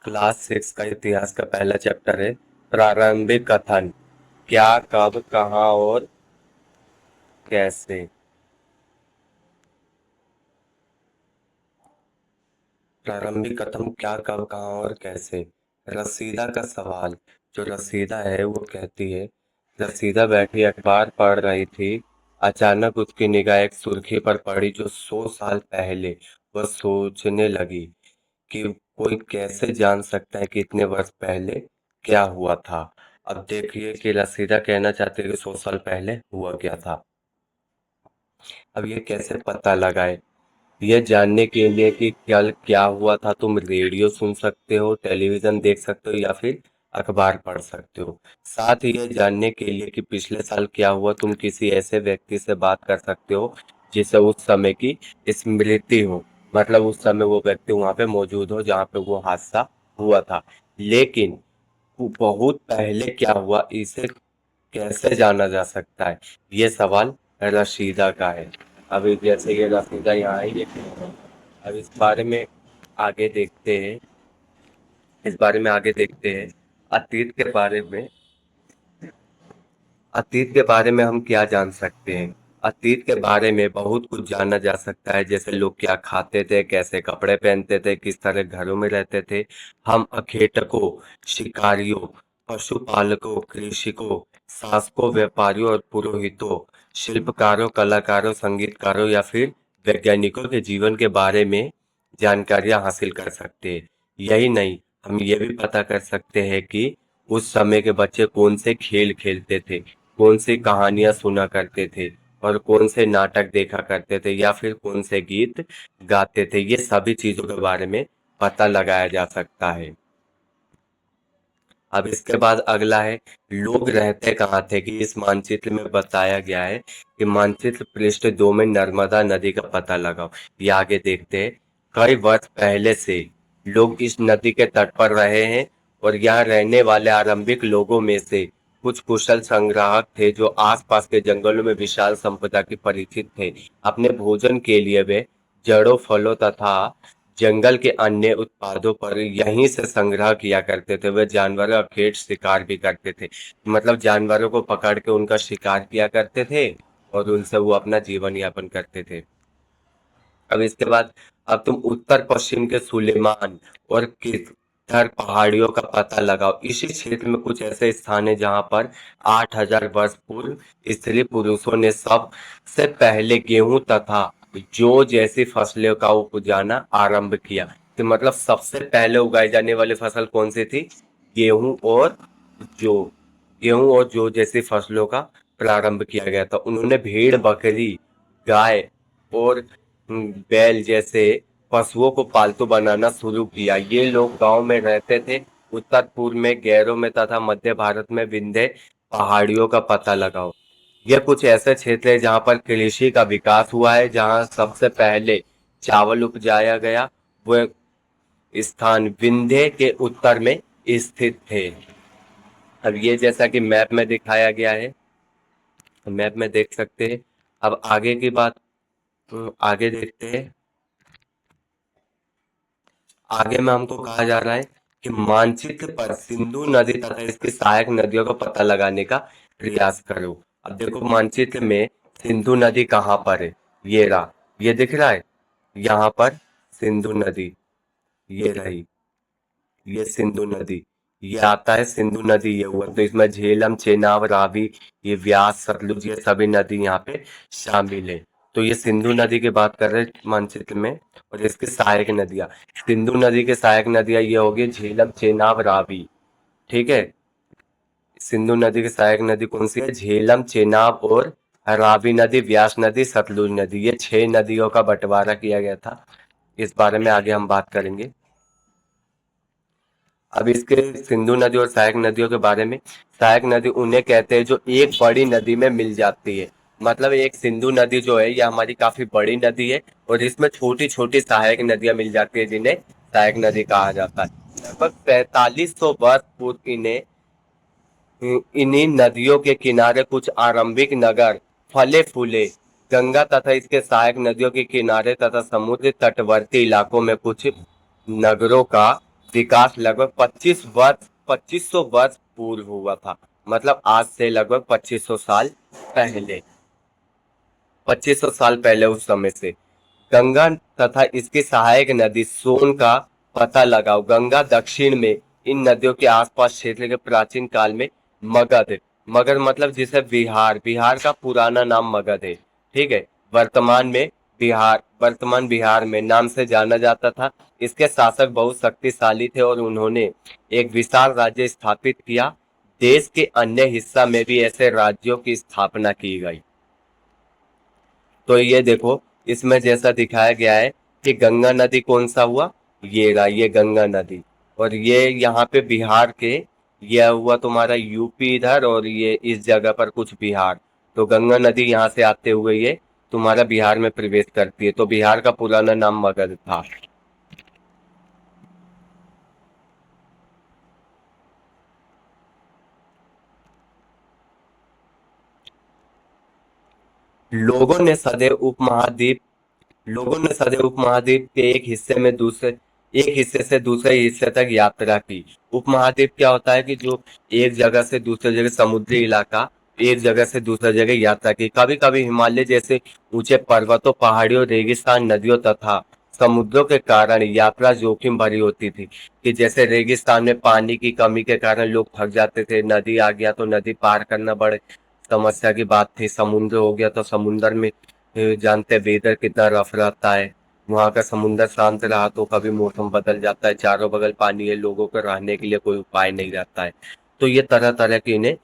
Class 6 का इतिहास का पहला चैप्टर है प्रारंभिक कथन। क्या, कब, कहाँ और कैसे। प्रारंभिक कथन क्या, कब, कहाँ और कैसे। रसीदा का सवाल। जो रसीदा है वो कहती है, रसीदा बैठी अखबार पढ़ रही थी। अचानक उसकी निगाह एक सुर्खी पर पड़ी जो 100 साल पहले। वह सोचने लगी कि कोई कैसे जान सकता है कि इतने वर्ष पहले क्या हुआ था। अब देखिए कि रसीदा कहना चाहती है कि 100 साल पहले हुआ क्या था। अब ये कैसे पता लगाए। यह जानने के लिए कि कल क्या हुआ था तुम रेडियो सुन सकते हो, टेलीविजन देख सकते हो या फिर अखबार पढ़ सकते हो। साथ ही यह जानने के लिए कि पिछले साल क्या हुआ तुम किसी ऐसे व्यक्ति से बात कर सकते हो जिसे उस समय की स्मृति हो। मतलब उस समय वो व्यक्ति वहां पे मौजूद हो जहाँ पे वो हादसा हुआ था। लेकिन वो बहुत पहले क्या हुआ इसे कैसे जाना जा सकता है, ये सवाल रशीदा का है। अभी जैसे ये रशीदा यहाँ आई है, अब इस बारे में आगे देखते हैं। अतीत के बारे में अतीत के बारे में हम क्या जान सकते हैं। अतीत के बारे में बहुत कुछ जाना जा सकता है, जैसे लोग क्या खाते थे, कैसे कपड़े पहनते थे, किस तरह घरों में रहते थे। हम अखेटकों, शिकारियों, पशुपालकों, कृषिकों, शासकों, व्यापारियों और पुरोहितों, शिल्पकारों, कलाकारों, संगीतकारों या फिर वैज्ञानिकों के जीवन के बारे में जानकारियां हासिल कर सकते हैं। यही नहीं, हम ये भी पता कर सकते हैं कि उस समय के बच्चे कौन से खेल खेलते थे, कौन सी कहानियां सुना करते थे और कौन से नाटक देखा करते थे या फिर कौन से गीत गाते थे। ये सभी चीजों के बारे में पता लगाया जा सकता है। अब इसके बाद अगला है, लोग रहते कहाँ थे, कि इस मानचित्र में बताया गया है कि मानचित्र पृष्ठ 2 में नर्मदा नदी का पता लगाओ। ये आगे देखते हैं। कई वर्ष पहले से लोग इस नदी के तट पर रहे हैं और यहाँ रहने वाले आरंभिक लोगों में से कुछ कुशल संग्राहक थे जो आसपास के जंगलों में विशाल संपदा के परिचित थे। अपने भोजन के लिए वे जड़ों, फलों तथा जंगल के अन्य उत्पादों पर यहीं से संग्रह किया करते थे। वे जानवरों का खेत शिकार भी करते थे। मतलब जानवरों को पकड़ के उनका शिकार किया करते थे और उनसे वो अपना जीवन यापन करते थे। अब इसके बाद अब तुम उत्तर पश्चिम के सुलेमान और किश्तवाड़ पहाड़ियों का पता लगाओ। इसी क्षेत्र में कुछ ऐसे स्थान है जहां पर 8,000 वर्ष पूर्व स्त्री पुरुषों ने सबसे पहले गेहूं तथा जौ जैसी फसलों का उपजाना आरंभ किया। तो मतलब सबसे पहले उगाई जाने वाली फसल कौन सी थी? गेहूं और जौ। गेहूं और जौ जैसी फसलों का प्रारंभ किया गया था। उन्होंने भेड़, बकरी, गाय और बैल जैसे पशुओं को पालतू बनाना शुरू किया। ये लोग गांव में रहते थे। उत्तर पूर्व में गैरों में तथा मध्य भारत में विंध्य पहाड़ियों का पता लगाओ। ये कुछ ऐसे क्षेत्र है जहां पर कृषि का विकास हुआ है, जहां सबसे पहले चावल उपजाया गया। वो स्थान विंध्य के उत्तर में स्थित थे। अब ये जैसा कि मैप में दिखाया गया है, मैप में देख सकते हैं। अब आगे की बात, आगे देखते हैं। आगे में हमको कहा जा रहा है कि मानचित्र पर सिंधु नदी तथा इसकी सहायक नदियों का पता लगाने का प्रयास करो। अब देखो मानचित्र में सिंधु नदी कहाँ पर है। ये रहा, ये दिख रहा है यहाँ पर सिंधु नदी। ये रही, ये सिंधु नदी। ये आता है सिंधु नदी, ये हुआ तो इसमें झेलम, चेनाब, रावी, ये व्यास, सतलुज, ये सभी नदी यहाँ पे शामिल है। तो ये सिंधु नदी की बात कर रहे हैं मानचित्र में। और इसकी सहायक नदियां, सिंधु नदी के सहायक नदियां ये होगी झेलम, चेनाब, रावी। ठीक है। सिंधु नदी की सहायक नदी कौन सी है? झेलम, चेनाब और रावी नदी, व्यास नदी, सतलुज नदी। ये 6 नदियों का बंटवारा किया गया था। इस बारे में आगे हम बात करेंगे। अब इसके सिंधु नदी और सहायक नदियों के बारे में, सहायक नदी उन्हें कहते हैं जो एक बड़ी नदी में मिल जाती है। मतलब एक सिंधु नदी जो है ये हमारी काफी बड़ी नदी है और इसमें छोटी छोटी सहायक नदियां मिल जाती है जिन्हें सहायक नदी कहा जाता है। लगभग 4500 वर्ष पूर्व इन्हीं नदियों के किनारे कुछ आरंभिक नगर फले फूले। गंगा तथा इसके सहायक नदियों के किनारे तथा समुद्र तटवर्ती इलाकों में कुछ नगरों का विकास लगभग 2500 वर्ष पूर्व हुआ था। मतलब आज से लगभग 2500 साल पहले, 2500 साल पहले उस समय से गंगा तथा इसकी सहायक नदी सोन का पता लगाओ। गंगा दक्षिण में इन नदियों के आसपास क्षेत्र के प्राचीन काल में मगध, मगध मतलब जिसे बिहार, बिहार का पुराना नाम मगध है, ठीक है, वर्तमान में बिहार, वर्तमान बिहार में नाम से जाना जाता था। इसके शासक बहुत शक्तिशाली थे और उन्होंने एक विशाल राज्य स्थापित किया। देश के अन्य हिस्सा में भी ऐसे राज्यों की स्थापना की गई। तो ये देखो, इसमें जैसा दिखाया गया है कि गंगा नदी कौन सा हुआ, ये रहा, ये गंगा नदी। और ये यहाँ पे बिहार के, ये हुआ तुम्हारा यूपी इधर, और ये इस जगह पर कुछ बिहार। तो गंगा नदी यहाँ से आते हुए ये तुम्हारा बिहार में प्रवेश करती है। तो बिहार का पुराना नाम मगध था। लोगों ने सदैव उपमहाद्वीप लोगों ने सदैव उपमहाद्वीप के एक हिस्से से दूसरे हिस्से तक यात्रा की। उपमहाद्वीप क्या होता है कि जो एक जगह से दूसरे जगह, समुद्री इलाका, एक जगह से दूसरे जगह यात्रा की। कभी कभी हिमालय जैसे ऊंचे पर्वतों, पहाड़ियों, रेगिस्तान, नदियों तथा समुद्रों के कारण यात्रा जोखिम भरी होती थी। कि जैसे रेगिस्तान में पानी की कमी के कारण लोग थक जाते थे, नदी आ गया तो नदी पार करना बड़े समस्या की बात थी। समुद्र हो गया तो समुद्र में जानते हैं वेदर कितना रफ रहता है। वहां का समुद्र शांत रहा तो कभी मौसम बदल जाता है, चारों बगल पानी है, लोगों को रहने के लिए कोई उपाय नहीं रहता है। तो ये तरह तरह की इन्हें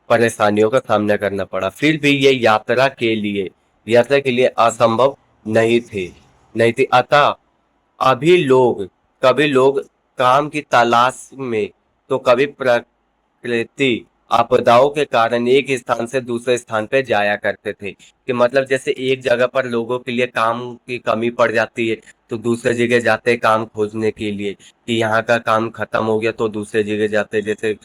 परेशानियों का सामना करना पड़ा। फिर भी ये यात्रा के लिए असंभव नहीं थे नहीं थी। अतः अभी लोग कभी लोग काम की तलाश में, तो कभी प्रकृति आपदाओं के कारण एक स्थान से दूसरे स्थान पे जाया करते थे। कि मतलब जैसे एक जगह पर लोगों के लिए काम की कमी पड़ जाती है तो दूसरे जगह जाते हैं काम खोजने के लिए। कि यहाँ का काम खत्म हो गया तो दूसरे जगह जाते हैं। जैसे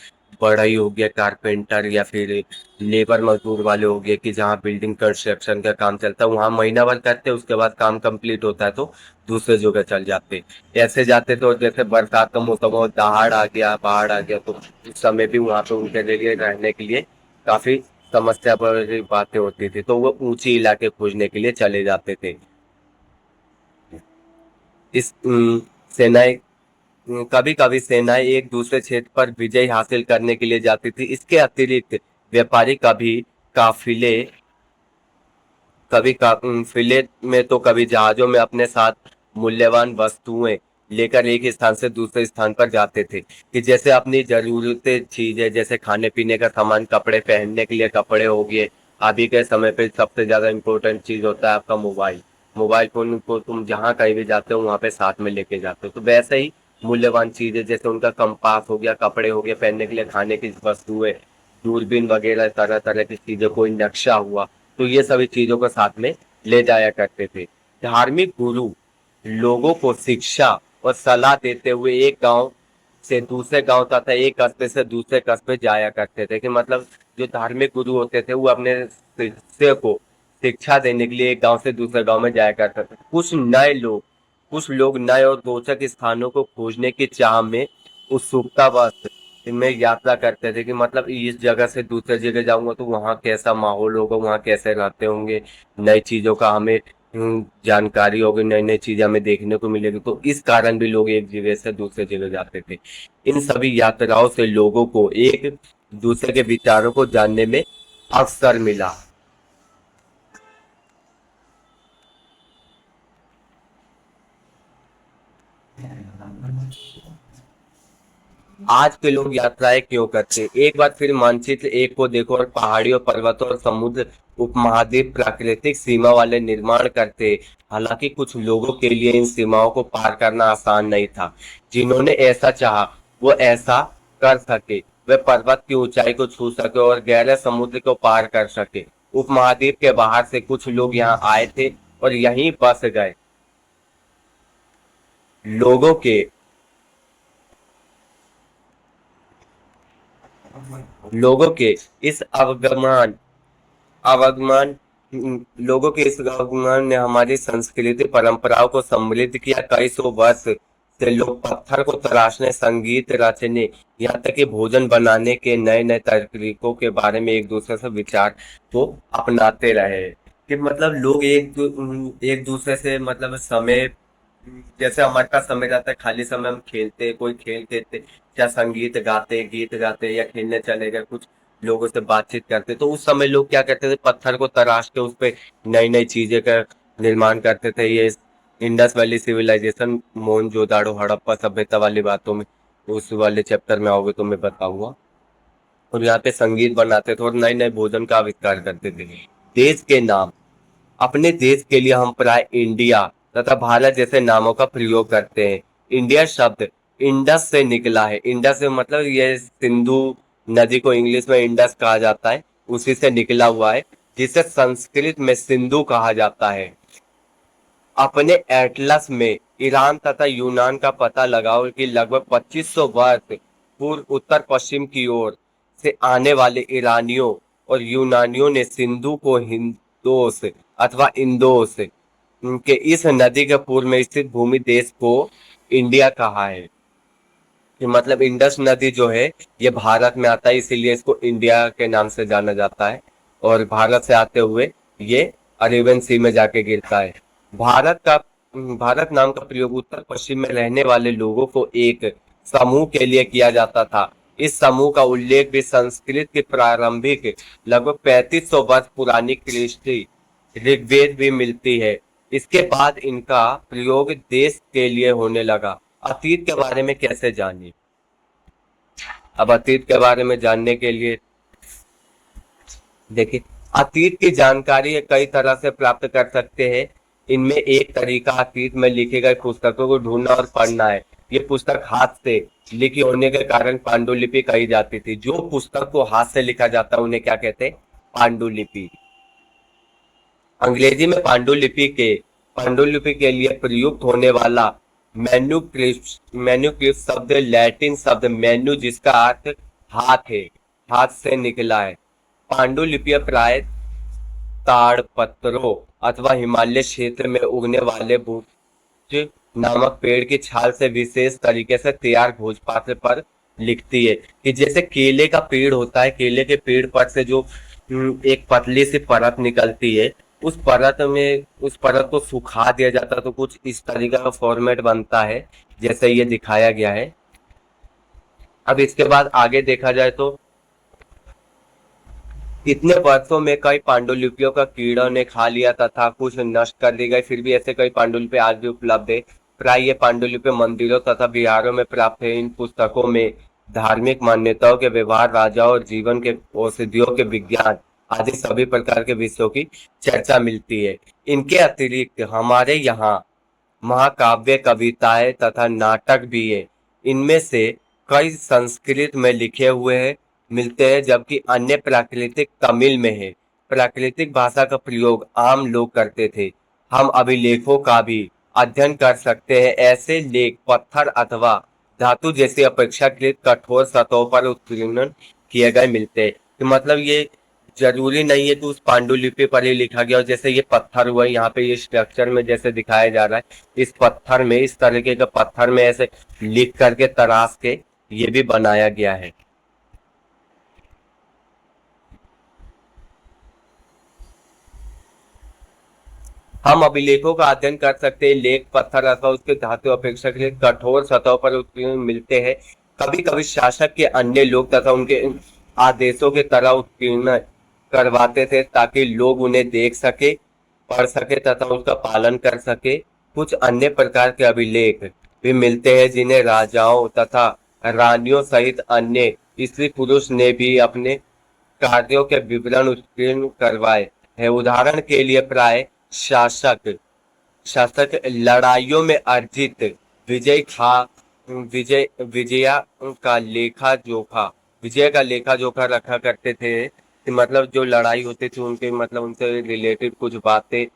बढ़ई हो गया, कारपेंटर या फिर लेबर मजदूर वाले हो गए, कि जहाँ बिल्डिंग कंस्ट्रक्शन का काम चलता है वहां महीना भर करते हैं, उसके बाद काम कंप्लीट होता है तो दूसरे जगह चल जाते। ऐसे जाते तो जैसे बरसात का मौसम हो, दहाड़ आ गया, बाढ़ आ गया, तो उस समय भी वहां पे उनके लिए रहने के लिए काफी समस्या भरी बातें होती थी, तो वो ऊंची इलाके खोजने के लिए चले जाते थे। इस सेनाएं कभी कभी सेनाएं एक दूसरे क्षेत्र पर विजय हासिल करने के लिए जाती थी। इसके अतिरिक्त व्यापारी काफिले काफिले में तो कभी जहाजों में अपने साथ मूल्यवान वस्तुएं लेकर एक स्थान से दूसरे स्थान पर जाते थे। कि जैसे अपनी जरूरतें चीजें, जैसे खाने पीने का सामान, कपड़े, पहनने के लिए कपड़े हो गए। अभी के समय पे सबसे ज्यादा इम्पोर्टेंट चीज होता है आपका मोबाइल। मोबाइल फोन को तुम जहाँ कहीं भी जाते हो वहां पे साथ में लेके जाते हो। तो वैसे ही मूल्यवान चीजें, जैसे उनका कंपास हो गया, कपड़े हो गए, पहनने के लिए खाने की वस्तुएं, दूरबीन वगैरह, तरह तरह की चीजें, कोई नक्शा हुआ, तो ये सभी चीजों को साथ में ले जाया करते थे। धार्मिक गुरु लोगों को शिक्षा और सलाह देते हुए एक गांव से दूसरे गांव तथा एक कस्बे से दूसरे कस्बे जाया करते थे। कि मतलब जो धार्मिक गुरु होते थे वो अपने शिष्य को शिक्षा देने के लिए एक गांव से दूसरे गांव में जाया करते थे। कुछ लोग नए और रोचक स्थानों को खोजने की चाह में उत्सुकतावश में यात्रा करते थे। कि मतलब इस जगह से दूसरे जगह जाऊंगा तो वहाँ कैसा माहौल होगा, वहाँ कैसे रहते होंगे, नई चीजों का हमें जानकारी होगी, नई नई चीजें हमें देखने को मिलेगी। तो इस कारण भी लोग एक जगह से दूसरे जगह जाते थे। इन सभी यात्राओं से लोगों को एक दूसरे के विचारों को जानने में अवसर मिला। आज के लोग यात्राएं क्यों करते हैं? एक बार फिर मानचित्र एक को देखो और पहाड़ियों, पर्वतों और समुद्र, उपमहाद्वीप प्राकृतिक सीमा वाले निर्माण करते। हालांकि कुछ लोगों के लिए इन सीमाओं को पार करना आसान नहीं था। जिन्होंने ऐसा चाहा वो ऐसा कर सके। वे पर्वत की ऊंचाई को छू सके और गहरे समुद्र को पार कर सके। उपमहाद्वीप के बाहर से कुछ लोग यहाँ आए थे और यहीं बस गए। लोगों के लोगों के इस अवगमन लोगों के इस आगमन ने हमारी संस्कृति परंपराओं को समृद्ध किया। कई सौ वर्ष से लोग पत्थर को तराशने, संगीत रचने, यहाँ तक कि भोजन बनाने के नए नए तरीकों के बारे में एक दूसरे से विचार को अपनाते रहे। कि मतलब लोग एक दूसरे से मतलब समय, जैसे हमारे पास समय रहता है खाली समय, हम खेलते, कोई खेल खेलते या संगीत गाते, गीत गाते या खेलने चले गए, कुछ लोगों से बातचीत करते, तो उस समय लोग क्या करते थे, पत्थर को तराश के उस पे नई नई चीजें का निर्माण करते थे। ये Indus valley civilisation, Mohenjodaro, Harappa सभ्यता वाली बातों में, उस वाले चैप्टर में आओगे तो मैं बताऊंगा। और यहाँ पे संगीत बनाते थे और नए नए भोजन का आविष्कार करते थे। देश के नाम, अपने देश के लिए हम प्राय इंडिया तथा भारत जैसे नामों का प्रयोग करते हैं। इंडिया शब्द इंडस से निकला है। इंडस से मतलब ये सिंधु नदी को इंग्लिश में इंडस कहा जाता है, उसी से निकला हुआ है, जिसे संस्कृत में सिंधु कहा जाता है। अपने एटलस में ईरान तथा यूनान का पता लगाओ कि लगभग 2500 वर्ष पूर्व उत्तर पश्चिम की ओर से आने वाले ईरानियों और यूनानियों ने सिंधु को हिंदोस अथवा इंदोस के इस नदी के पूर्व में स्थित भूमि देश को इंडिया कहा है। कि मतलब इंडस नदी जो है ये भारत में आता है, इसीलिए इसको इंडिया के नाम से जाना जाता है। और भारत से आते हुए ये अरेबियन सी में जाके गिरता है। भारत का भारत नाम का प्रयोग उत्तर पश्चिम में रहने वाले लोगों को एक समूह के लिए किया जाता था। इस समूह का उल्लेख भी संस्कृत की प्रारंभिक लगभग 3500 वर्ष पुरानी कृष्टि ऋग्वेद भी मिलती है। इसके बाद इनका प्रयोग देश के लिए होने लगा। अतीत के बारे में कैसे जानिए। अब अतीत के बारे में जानने के लिए देखिए, अतीत की जानकारी कई तरह से प्राप्त कर सकते हैं। इनमें एक तरीका अतीत में लिखी गई पुस्तकों को ढूंढना और पढ़ना है। ये पुस्तक हाथ से लिखी होने के कारण पांडुलिपि कही जाती थी। जो पुस्तक को हाथ से लिखा जाता है उन्हें क्या कहते हैं, पांडुलिपि। अंग्रेजी में पांडुलिपि के लिए प्रयुक्त होने वाला मैन्युस्क्रिप्ट शब्द लैटिन शब्द मेन्यू, जिसका अर्थ हाथ है, हाथ से निकला है। पांडुलिपियां प्राय ताड़पत्रों अथवा हिमालय क्षेत्र में उगने वाले भुज नामक पेड़ की छाल से विशेष तरीके से तैयार भोजपत्र पर लिखती है। कि जैसे केले का पेड़ होता है, केले के पेड़ पर से जो एक पतली सी परत निकलती है, उस परत को सुखा दिया जाता है, तो कुछ इस तरीके का फॉर्मेट बनता है जैसे ये दिखाया गया है। अब इसके बाद आगे देखा जाए तो इतने वर्षों में कई पांडुलिपियों का कीड़ों ने खा लिया तथा कुछ नष्ट कर दी गई, फिर भी ऐसे कई पांडुलिपि आज भी उपलब्ध है। प्राय ये पांडुलिपि मंदिरों तथा विहारों में प्राप्त है। इन पुस्तकों में धार्मिक मान्यताओं के व्यवहार, राजाओं और जीवन के औषधियों के विज्ञान आदि सभी प्रकार के विषयों की चर्चा मिलती है। इनके अतिरिक्त हमारे यहाँ महाकाव्य, कविताएं तथा नाटक भी है। इनमें से कई संस्कृत में लिखे हुए हैं मिलते हैं, जबकि अन्य प्राकृतिक तमिल में है। प्राकृतिक भाषा का प्रयोग आम लोग करते थे। हम अभिलेखों का भी अध्ययन कर सकते हैं। ऐसे लेख पत्थर अथवा धातु जैसी अपेक्षाकृत कठोर सतहों पर उत्कीर्णन किए गए मिलते हैं। तो मतलब ये जरूरी नहीं है कि उस पांडुलिपि पर ही लिखा गया हो। जैसे ये पत्थर हुआ, यहाँ पे ये स्ट्रक्चर में जैसे दिखाया जा रहा है, इस पत्थर में, इस तरीके का पत्थर में ऐसे लिख करके तराश के ये भी बनाया गया है। हम अभिलेखों का अध्ययन कर सकते हैं। लेख पत्थर अथवा उसके धातु अपेक्षाकृत कठोर सतहों पर उत्कीर्ण मिलते हैं। कभी कभी शासक के अन्य लोग तथा उनके आदेशों के तरह उत्कीर्ण करवाते थे, ताकि लोग उन्हें देख सके, पढ़ सके तथा उसका पालन कर सके। कुछ अन्य प्रकार के अभिलेख भी मिलते हैं जिन्हें राजाओं तथा रानियों सहित अन्य स्त्री पुरुष ने भी अपने कार्यों के विवरण उत्कीर्ण करवाए हैं। उदाहरण के लिए प्राय शासक शासक लड़ाइयों में अर्जित विजय खा विजय विजया का लेखा जोखा विजय का लेखा जोखा रखा करते थे। कि मतलब जो लड़ाई होती थी उनके मतलब उनसे रिलेटेड कुछ बातें,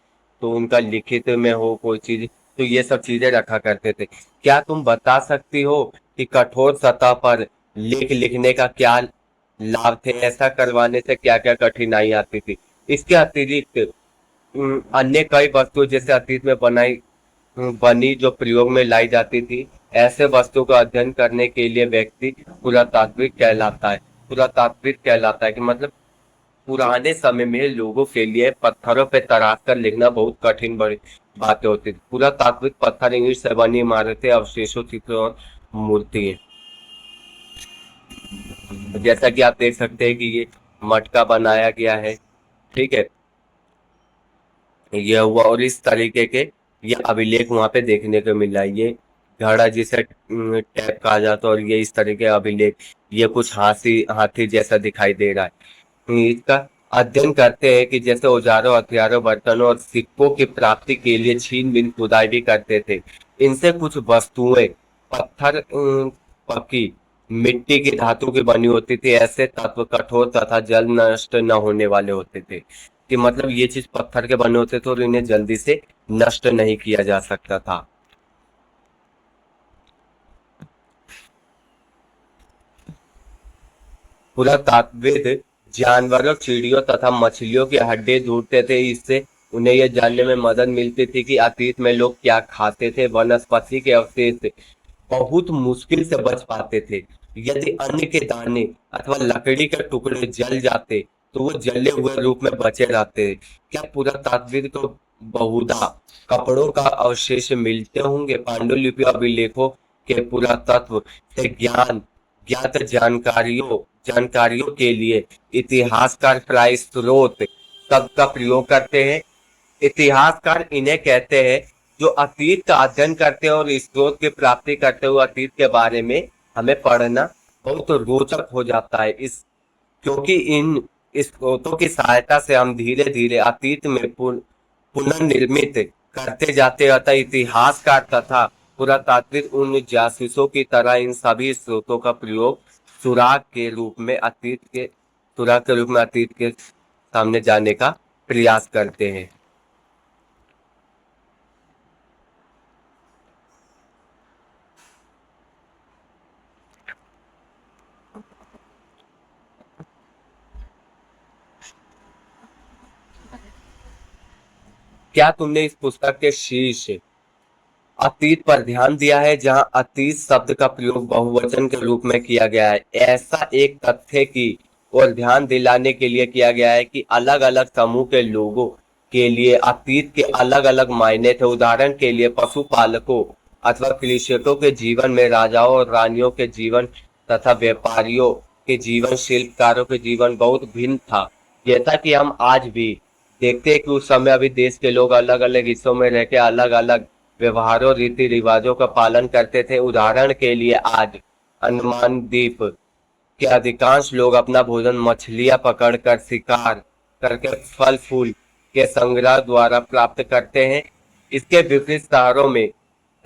तो उनका लिखित में हो कोई चीज, तो ये सब चीजें रखा करते थे। क्या तुम बता सकती हो कि कठोर सतह पर लेख लिखने का क्या लाभ थे, ऐसा करवाने से क्या क्या कठिनाई आती थी। इसके अतिरिक्त अन्य कई वस्तुएं जैसे अतीत में बनी जो प्रयोग में लाई जाती थी, ऐसे वस्तु का अध्ययन करने के लिए व्यक्ति पुरातात्विक कहलाता है। पुरातात्विक कहलाता है कि मतलब पुराने समय में लोगों के लिए पत्थरों पे तराश कर लिखना बहुत कठिन बड़ी बातें होती थी। पुरातात्विक पत्थर, ईंट से बनी इमारतें, अवशेषों, चित्रों और मूर्तियां, जैसा कि आप देख सकते हैं कि ये मटका बनाया गया है। ठीक है, ये हुआ। और इस तरीके के ये अभिलेख वहां पे देखने को मिल रहा है। ये घड़ा जिसे टैप कहा जाता है, और ये इस तरह के अभिलेख, ये कुछ हाथी हाथी जैसा दिखाई दे रहा है। इसका अध्ययन करते हैं कि जैसे औजारों, हथियारों, बर्तनों और सिक्कों की प्राप्ति के लिए छीन-बीन खुदाई भी करते थे। इनसे कुछ वस्तुएं पत्थर, पक्की मिट्टी की, धातु की बनी होती थी। ऐसे तत्व कठोर तथा जल नष्ट न होने वाले होते थे, कि मतलब ये चीज पत्थर के बने होते थे और इन्हें जल्दी से नष्ट नहीं किया जा सकता था। पुरातात्विद जानवरों, चिड़ियों तथा मछलियों की हड्डी ढूंढते थे। इससे उन्हें यह जानने में मदद मिलती थी कि अतीत में लोग क्या खाते थे। वनस्पति के अवशेष बहुत मुश्किल से बच पाते थे। यदि अन्न के दाने अथवा लकड़ी के टुकड़े जल जाते तो वो जले हुए रूप में बचे रहते। क्या पुरातात्विद को बहुधा कपड़ों का अवशेष मिलते होंगे? पांडुलिपि अभिलेखों के पुरातत्व से ज्ञात जानकारियों के लिए इतिहासकार प्राय स्रोत शब्द का प्रयोग करते हैं। इतिहासकार इन्हें कहते हैं जो अतीत का अध्ययन करते हैं और स्रोत की प्राप्ति करते हुए अतीत के बारे में हमें पढ़ना बहुत रोचक हो जाता है। इस क्योंकि इन स्रोतों की सहायता से हम धीरे धीरे अतीत में पुनर्निर्मित करते जाते हैं। अतः इतिहासकार तथा पुरातात्विक उन जासूसों की तरह इन सभी स्रोतों का प्रयोग सुराग के रूप में अतीत के सामने जाने का प्रयास करते हैं। क्या तुमने इस पुस्तक के शीर्ष अतीत पर ध्यान दिया है, जहां अतीत शब्द का प्रयोग बहुवचन के रूप में किया गया है? ऐसा एक तथ्य की ओर ध्यान दिलाने के लिए किया गया है कि अलग अलग समूह के लोगों के लिए अतीत के अलग अलग मायने थे। उदाहरण के लिए पशुपालकों अथवा कृषकों के जीवन में राजाओं और रानियों के जीवन तथा व्यापारियों के जीवन, शिल्पकारों के जीवन बहुत भिन्न था। जैसा कि हम आज भी देखते हैं कि उस समय अभी देश के लोग अलग अलग हिस्सों में रह के अलग अलग व्यवहारों, रीति रिवाजों का पालन करते थे। उदाहरण के लिए आज अंडमान द्वीप के अधिकांश लोग अपना भोजन मछलियां पकड़कर, शिकार करके, फल फूल के संग्रह द्वारा प्राप्त करते हैं। इसके विपरीत शहरों में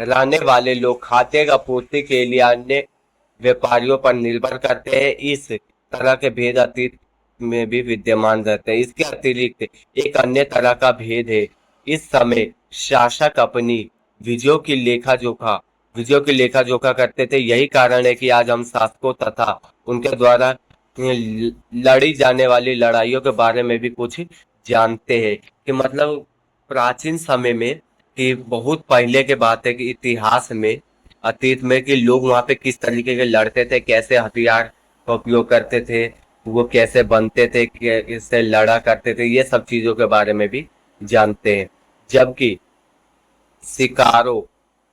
रहने वाले लोग खाद्य आपूर्ति के लिए अन्य व्यापारियों पर निर्भर करते हैं। इस तरह के भेद अतीत में भी विद्यमान रहते हैं। इसके अतिरिक्त एक अन्य तरह का भेद है। इस समय शासक अपनी विजयों की लेखा जोखा विजयों की लेखा जोखा करते थे। यही कारण है कि आज हम शासकों तथा उनके द्वारा लड़ी जाने वाली लड़ाइयों के बारे में भी कुछ जानते हैं। कि मतलब प्राचीन समय में, कि बहुत पहले के बात है कि इतिहास में, अतीत में, कि लोग वहां पे किस तरीके के लड़ते थे, कैसे हथियार का उपयोग करते थे, वो कैसे बनते थे, कैसे लड़ा करते थे, ये सब चीजों के बारे में भी जानते हैं। जबकि शिकारों,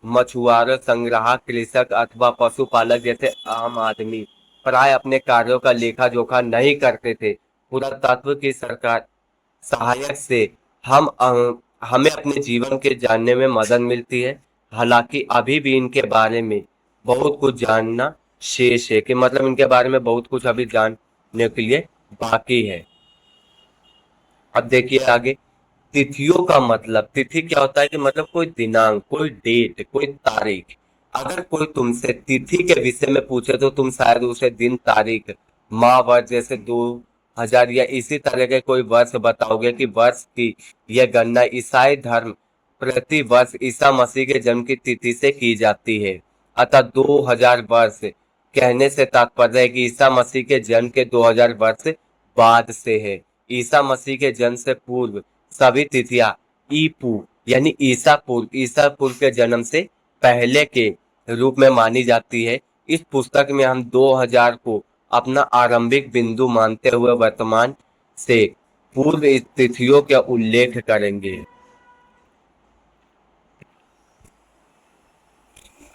मछुआरों, संग्राहक, कृषक अथवा पशुपालक जैसे आम आदमी प्राय अपने कार्यों का लेखा जोखा नहीं करते थे। पुरातत्व की सरकार सहायक से हमें अपने जीवन के जानने में मदद मिलती है। हालांकि अभी भी इनके बारे में बहुत कुछ जानना शेष है, कि मतलब इनके बारे में बहुत कुछ अभी जानने के लिए बाकी है। अब देखिए आगे, तिथियों का मतलब। तिथि क्या होता है? कि मतलब कोई दिनांक, कोई डेट, कोई तारीख। अगर कोई तुमसे तिथि के विषय में पूछे तो तुम शायद उसे दिन, तारीख, माह, वर्ष जैसे 2000 या इसी तरह के कोई वर्ष बताओगे। कि वर्ष की यह गणना ईसाई धर्म प्रति वर्ष ईसा मसीह के जन्म की तिथि से की जाती है। अतः 2000 वर्ष कहने से तात्पर्य है कि ईसा मसीह के जन्म के 2000 वर्ष बाद से है। ईसा मसीह के जन्म से पूर्व सभी तिथियां ईपू यानी ईसा पूर्व के जन्म से पहले के रूप में मानी जाती है। इस पुस्तक में हम 2000 को अपना आरंभिक बिंदु मानते हुए वर्तमान से पूर्व तिथियों का उल्लेख करेंगे।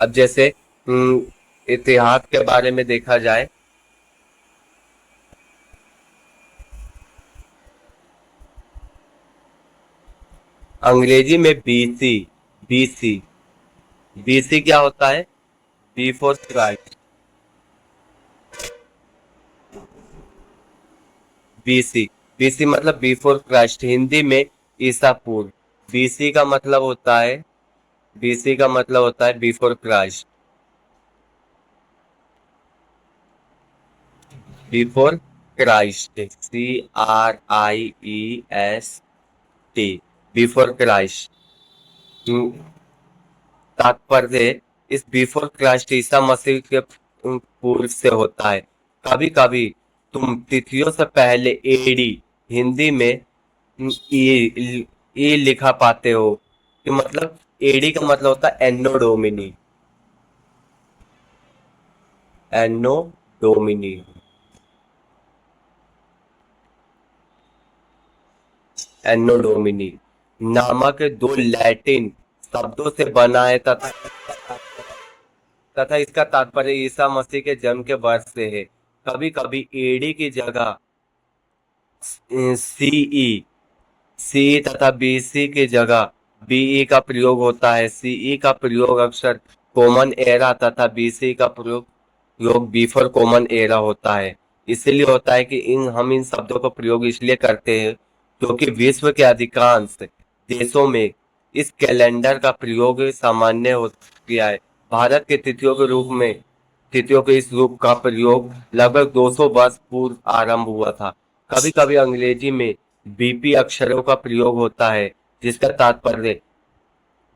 अब जैसे इतिहास के बारे में देखा जाए, अंग्रेजी में बीसी बीसी क्या होता है? Before Christ. बीसी बीसी मतलब बिफोर क्राइस्ट, हिंदी में ईसा पूर्व। बीसी का मतलब होता है बीसी का मतलब होता है before Christ. Before Christ, CRIEST, before Christ. तात्पर्य इस बिफोर क्राइस्ट ईसा मसीह के पूर्व से होता है। कभी कभी तुम तिथियों से पहले एडी, हिंदी में ई लिखा पाते हो, कि मतलब एडी का मतलब होता है एनो डोमिनी। एनो डोमिनी एनो डोमिनी नामक दो लैटिन शब्दों से बना है, तथा इसका तात्पर्य ईसा मसीह के जन्म के वर्ष से है। कभी कभी एडी की जगह सीई सी तथा बीसी की जगह बीई का प्रयोग होता है। सीई का प्रयोग अक्सर कॉमन एरा तथा बीसी का प्रयोग बिफोर कॉमन एरा होता है। इसलिए होता है कि हम इन शब्दों का प्रयोग इसलिए करते हैं क्योंकि विश्व के अधिकांश देशों में इस कैलेंडर का प्रयोग सामान्य हो गया है। भारत के तिथियों के इस रूप का प्रयोग लगभग 200 वर्ष पूर्व आरंभ हुआ था। कभी कभी अंग्रेजी में बीपी अक्षरों का प्रयोग होता है, जिसका तात्पर्य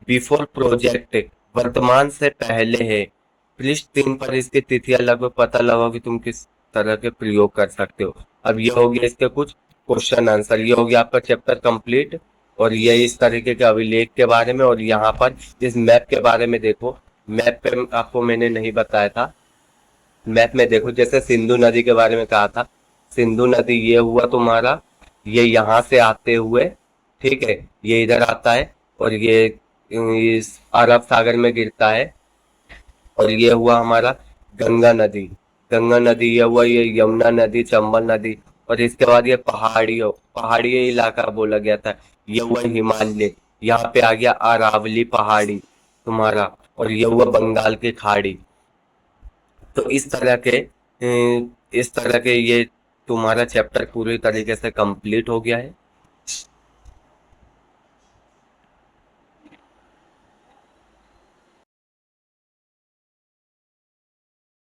बिफोर प्रोजेक्ट, वर्तमान से पहले है। पृष्ठ 3 पर इसकी तिथियां लगभग पता लगाओ कि तुम किस तरह के प्रयोग कर सकते हो। अब ये हो गया इसके कुछ क्वेश्चन आंसर, ये हो गया आपका चैप्टर कंप्लीट। और ये इस तरीके के अभिलेख के बारे में, और यहाँ पर इस मैप के बारे में देखो। मैप पे आपको मैंने नहीं बताया था। मैप में देखो, जैसे सिंधु नदी के बारे में कहा था, सिंधु नदी ये हुआ तुम्हारा, ये यहाँ से आते हुए, ठीक है, ये इधर आता है और ये इस अरब सागर में गिरता है। और ये हुआ हमारा गंगा नदी। गंगा नदी ये हुआ, ये यमुना नदी, चंबल नदी। और इसके बाद ये पहाड़ी इलाका बोला गया था, ये हुआ हिमालय। यहाँ पे आ गया अरावली पहाड़ी तुम्हारा, और ये हुआ बंगाल की खाड़ी। तो इस तरह के ये तुम्हारा चैप्टर पूरी तरीके से कंप्लीट हो गया है।